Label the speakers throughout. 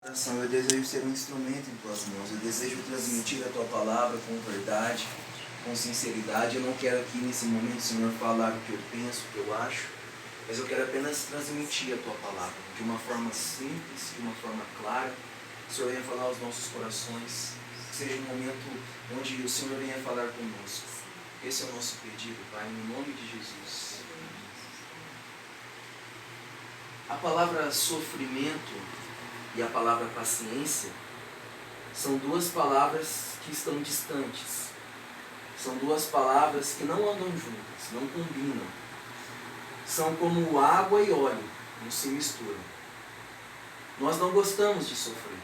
Speaker 1: Eu desejo ser um instrumento em tuas mãos. Eu desejo transmitir a tua palavra com verdade, com sinceridade. Eu não quero aqui nesse momento, Senhor, falar o que eu penso, o que eu acho, mas eu quero apenas transmitir a tua palavra de uma forma simples, de uma forma clara. O Senhor venha falar aos nossos corações, que seja um momento onde o Senhor venha falar conosco. Esse é o nosso pedido, Pai, no nome de Jesus. A palavra sofrimento e a palavra paciência são duas palavras que estão distantes. São duas palavras que não andam juntas, não combinam. São como água e óleo, não se misturam. Nós não gostamos de sofrer.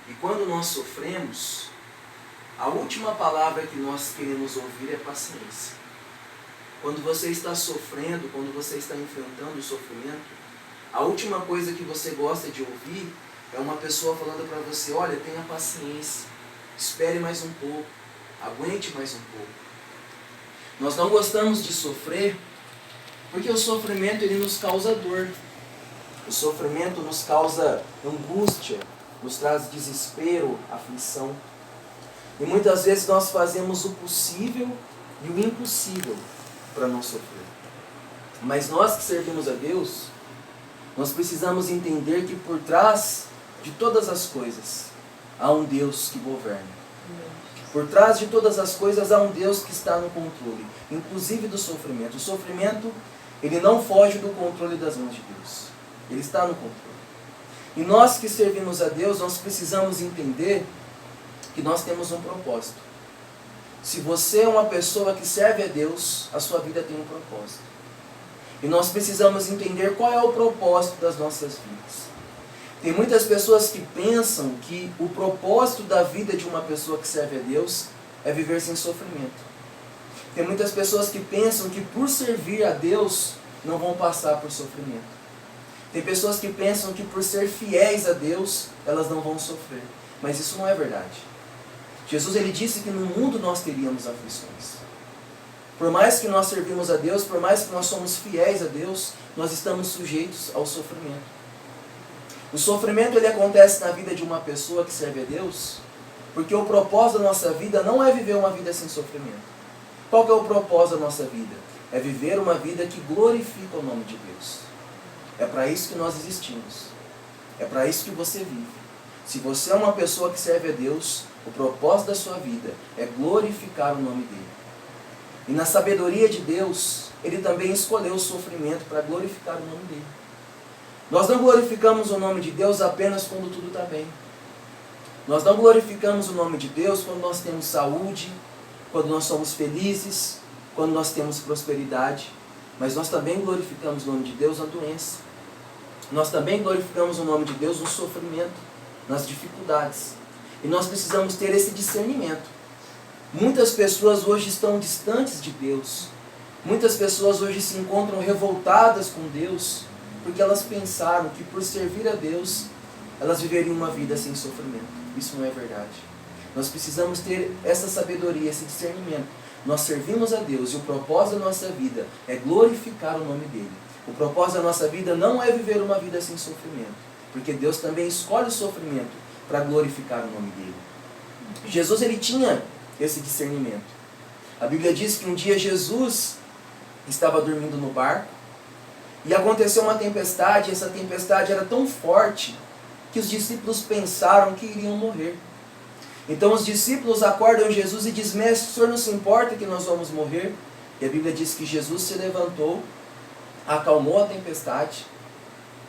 Speaker 1: E quando nós sofremos, a última palavra que nós queremos ouvir é paciência. Quando você está sofrendo, quando você está enfrentando o sofrimento, a última coisa que você gosta de ouvir é uma pessoa falando para você: olha, tenha paciência, espere mais um pouco, aguente mais um pouco. Nós não gostamos de sofrer porque o sofrimento ele nos causa dor. O sofrimento nos causa angústia, nos traz desespero, aflição. E muitas vezes nós fazemos o possível e o impossível para não sofrer. Mas nós que servimos a Deus, nós precisamos entender que por trás de todas as coisas há um Deus que governa. Por trás de todas as coisas há um Deus que está no controle, inclusive do sofrimento. O sofrimento, ele não foge do controle das mãos de Deus. Ele está no controle. E nós que servimos a Deus, nós precisamos entender que nós temos um propósito. Se você é uma pessoa que serve a Deus, a sua vida tem um propósito. E nós precisamos entender qual é o propósito das nossas vidas. Tem muitas pessoas que pensam que o propósito da vida de uma pessoa que serve a Deus é viver sem sofrimento. Tem muitas pessoas que pensam que por servir a Deus não vão passar por sofrimento. Tem pessoas que pensam que por ser fiéis a Deus elas não vão sofrer. Mas isso não é verdade. Jesus ele disse que no mundo nós teríamos aflições. Por mais que nós servimos a Deus, por mais que nós somos fiéis a Deus, nós estamos sujeitos ao sofrimento. O sofrimento ele acontece na vida de uma pessoa que serve a Deus, porque o propósito da nossa vida não é viver uma vida sem sofrimento. Qual que é o propósito da nossa vida? É viver uma vida que glorifica o nome de Deus. É para isso que nós existimos. É para isso que você vive. Se você é uma pessoa que serve a Deus, o propósito da sua vida é glorificar o nome dele. E na sabedoria de Deus, ele também escolheu o sofrimento para glorificar o nome dele. Nós não glorificamos o nome de Deus apenas quando tudo está bem. Nós não glorificamos o nome de Deus quando nós temos saúde, quando nós somos felizes, quando nós temos prosperidade. Mas nós também glorificamos o nome de Deus na doença. Nós também glorificamos o nome de Deus no sofrimento, nas dificuldades. E nós precisamos ter esse discernimento. Muitas pessoas hoje estão distantes de Deus. Muitas pessoas hoje se encontram revoltadas com Deus, porque elas pensaram que por servir a Deus, elas viveriam uma vida sem sofrimento. Isso não é verdade. Nós precisamos ter essa sabedoria, esse discernimento. Nós servimos a Deus e o propósito da nossa vida é glorificar o nome dele. O propósito da nossa vida não é viver uma vida sem sofrimento, porque Deus também escolhe o sofrimento para glorificar o nome dele. Jesus ele tinha esse discernimento. A Bíblia diz que um dia Jesus estava dormindo no barco e aconteceu uma tempestade, e essa tempestade era tão forte que os discípulos pensaram que iriam morrer. Então os discípulos acordam Jesus e dizem: mestre, o senhor não se importa que nós vamos morrer? E a Bíblia diz que Jesus se levantou, acalmou a tempestade,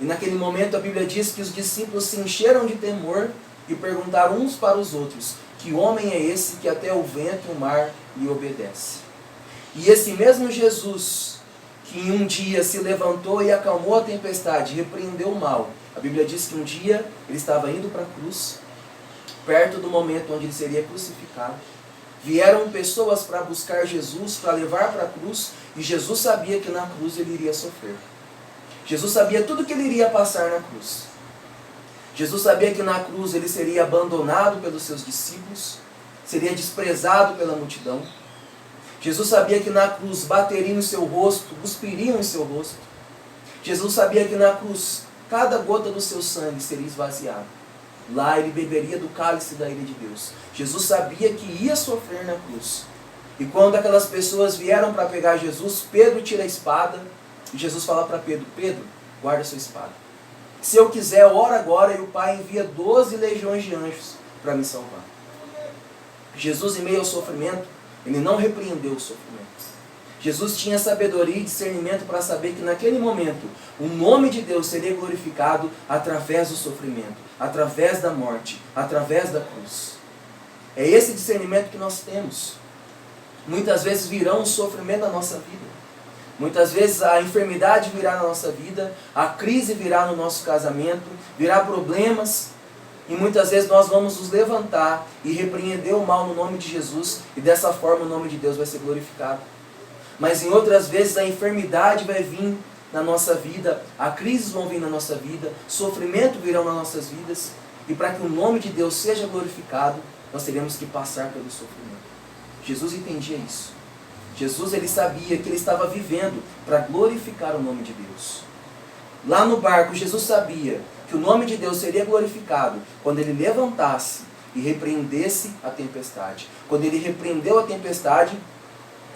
Speaker 1: e naquele momento a Bíblia diz que os discípulos se encheram de temor e perguntaram uns para os outros: que homem é esse que até o vento e o mar lhe obedece? E esse mesmo Jesus, que em um dia se levantou e acalmou a tempestade, repreendeu o mal. A Bíblia diz que um dia ele estava indo para a cruz, perto do momento onde ele seria crucificado. Vieram pessoas para buscar Jesus, para levar para a cruz, e Jesus sabia que na cruz ele iria sofrer. Jesus sabia tudo que ele iria passar na cruz. Jesus sabia que na cruz ele seria abandonado pelos seus discípulos, seria desprezado pela multidão. Jesus sabia que na cruz bateriam em seu rosto, cuspiriam em seu rosto. Jesus sabia que na cruz cada gota do seu sangue seria esvaziada. lá ele beberia do cálice da ira de Deus. Jesus sabia que ia sofrer na cruz. E quando aquelas pessoas vieram para pegar Jesus, Pedro tira a espada e Jesus fala para Pedro: Pedro, guarda a sua espada. Se eu quiser, ora agora, e o Pai envia 12 legiões de anjos para me salvar. Jesus, em meio ao sofrimento, ele não repreendeu o sofrimento. Jesus tinha sabedoria e discernimento para saber que naquele momento o nome de Deus seria glorificado através do sofrimento, através da morte, através da cruz. É esse discernimento que nós temos. Muitas vezes virão o sofrimento na nossa vida. Muitas vezes a enfermidade virá na nossa vida, a crise virá no nosso casamento, virá problemas. E muitas vezes nós vamos nos levantar e repreender o mal no nome de Jesus, e dessa forma o nome de Deus vai ser glorificado. Mas em outras vezes a enfermidade vai vir na nossa vida, a crise vão vir na nossa vida, sofrimento virão nas nossas vidas, e para que o nome de Deus seja glorificado, nós teremos que passar pelo sofrimento. Jesus entendia isso. Jesus, ele sabia que ele estava vivendo para glorificar o nome de Deus. Lá no barco, Jesus sabia que o nome de Deus seria glorificado quando ele levantasse e repreendesse a tempestade. Quando ele repreendeu a tempestade,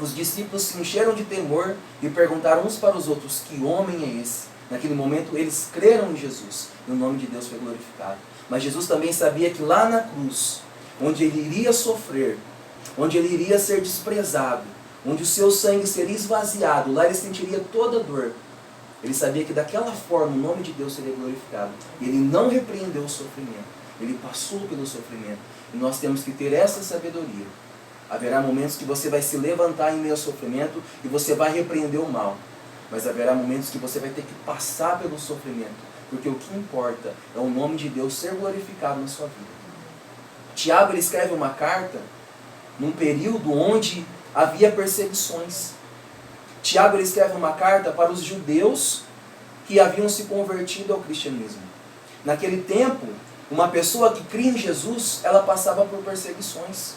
Speaker 1: os discípulos se encheram de temor e perguntaram uns para os outros: que homem é esse? Naquele momento eles creram em Jesus e o nome de Deus foi glorificado. Mas Jesus também sabia que lá na cruz, onde ele iria sofrer, onde ele iria ser desprezado, onde o seu sangue seria esvaziado, lá ele sentiria toda a dor. Ele sabia que daquela forma o nome de Deus seria glorificado. E ele não repreendeu o sofrimento. Ele passou pelo sofrimento. E nós temos que ter essa sabedoria. Haverá momentos que você vai se levantar em meio ao sofrimento e você vai repreender o mal. Mas haverá momentos que você vai ter que passar pelo sofrimento. Porque o que importa é o nome de Deus ser glorificado na sua vida. Tiago, ele escreve uma carta num período onde havia perseguições. Tiago, ele escreve uma carta para os judeus que haviam se convertido ao cristianismo. Naquele tempo, uma pessoa que cria em Jesus, ela passava por perseguições.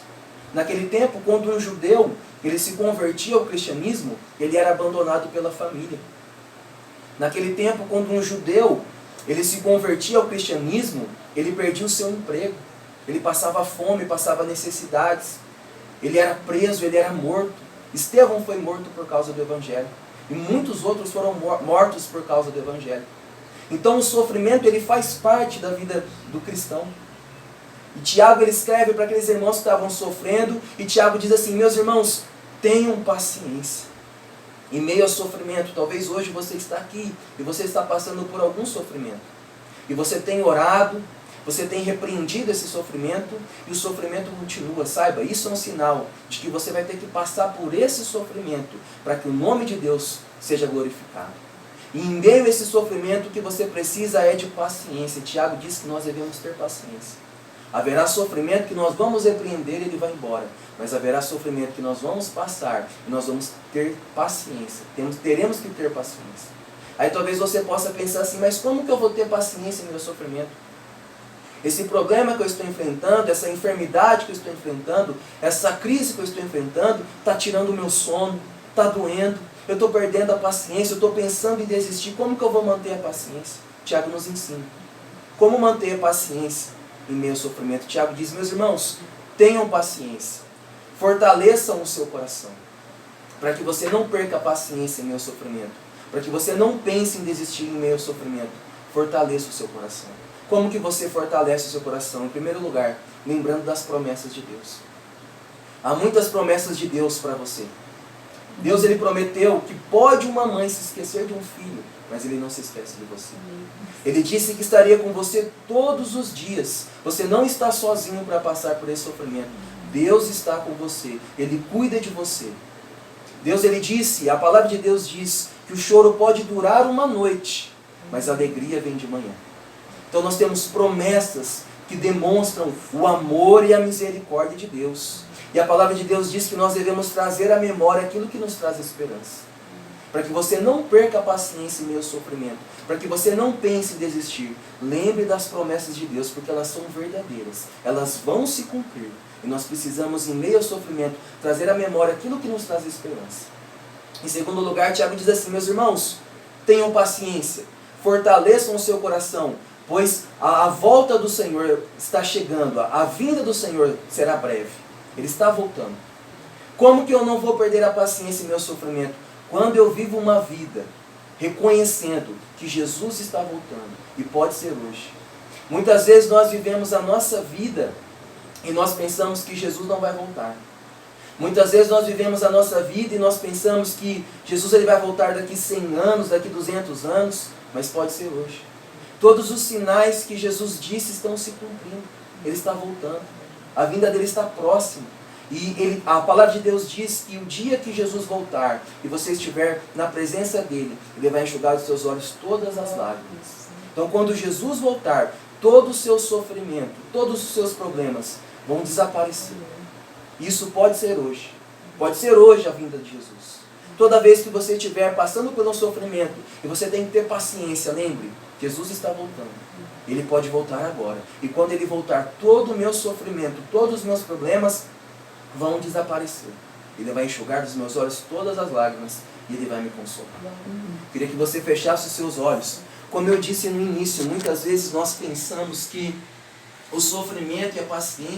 Speaker 1: Naquele tempo, quando um judeu ele se convertia ao cristianismo, ele era abandonado pela família. Naquele tempo, quando um judeu ele se convertia ao cristianismo, ele perdia o seu emprego. Ele passava fome, passava necessidades. Ele era preso, ele era morto. Estevão foi morto por causa do Evangelho. E muitos outros foram mortos por causa do Evangelho. Então o sofrimento ele faz parte da vida do cristão. E Tiago ele escreve para aqueles irmãos que estavam sofrendo. E Tiago diz assim: meus irmãos, tenham paciência. Em meio ao sofrimento, talvez hoje você está aqui e você está passando por algum sofrimento. E você tem orado, você tem repreendido esse sofrimento e o sofrimento continua. Saiba, isso é um sinal de que você vai ter que passar por esse sofrimento para que o nome de Deus seja glorificado. E em meio a esse sofrimento, o que você precisa é de paciência. Tiago diz que nós devemos ter paciência. Haverá sofrimento que nós vamos repreender e ele vai embora. Mas haverá sofrimento que nós vamos passar e nós vamos ter paciência. Teremos que ter paciência. Aí talvez você possa pensar assim: mas como que eu vou ter paciência no meu sofrimento? Esse problema que eu estou enfrentando, essa enfermidade que eu estou enfrentando, essa crise que eu estou enfrentando, está tirando o meu sono, está doendo, eu estou perdendo a paciência, eu estou pensando em desistir. Como que eu vou manter a paciência? Tiago nos ensina. Como manter a paciência em meio ao sofrimento? Tiago diz: meus irmãos, tenham paciência, fortaleçam o seu coração, para que você não perca a paciência em meio ao sofrimento, para que você não pense em desistir em meio ao sofrimento. Fortaleça o seu coração. Como que você fortalece o seu coração? Em primeiro lugar, lembrando das promessas de Deus. Há muitas promessas de Deus para você. Deus ele prometeu que pode uma mãe se esquecer de um filho, mas ele não se esquece de você. Ele disse que estaria com você todos os dias. Você não está sozinho para passar por esse sofrimento. Deus está com você. Ele cuida de você. Deus ele disse, a palavra de Deus diz que o choro pode durar uma noite, mas a alegria vem de manhã. Então nós temos promessas que demonstram o amor e a misericórdia de Deus. E a palavra de Deus diz que nós devemos trazer à memória aquilo que nos traz esperança. Para que você não perca a paciência em meio ao sofrimento. Para que você não pense em desistir. Lembre das promessas de Deus, porque elas são verdadeiras. Elas vão se cumprir. E nós precisamos, em meio ao sofrimento, trazer à memória aquilo que nos traz esperança. Em segundo lugar, Tiago diz assim: meus irmãos, tenham paciência. Fortaleçam o seu coração. Pois a volta do Senhor está chegando, a vinda do Senhor será breve. Ele está voltando. Como que eu não vou perder a paciência em meu sofrimento? Quando eu vivo uma vida reconhecendo que Jesus está voltando. E pode ser hoje. Muitas vezes nós vivemos a nossa vida e nós pensamos que Jesus não vai voltar. Muitas vezes nós vivemos a nossa vida e nós pensamos que Jesus ele vai voltar daqui 100 anos, daqui 200 anos, mas pode ser hoje. Todos os sinais que Jesus disse estão se cumprindo. Ele está voltando. A vinda dele está próxima. E a palavra de Deus diz que o dia que Jesus voltar e você estiver na presença dele, ele vai enxugar dos seus olhos todas as lágrimas. Então quando Jesus voltar, todo o seu sofrimento, todos os seus problemas vão desaparecer. Isso pode ser hoje. Pode ser hoje a vinda de Jesus. Toda vez que você estiver passando por um sofrimento e você tem que ter paciência, lembre, Jesus está voltando. Ele pode voltar agora. E quando ele voltar, todo o meu sofrimento, todos os meus problemas vão desaparecer. Ele vai enxugar dos meus olhos todas as lágrimas e ele vai me consolar. Queria que você fechasse os seus olhos. Como eu disse no início, muitas vezes nós pensamos que o sofrimento e a paciência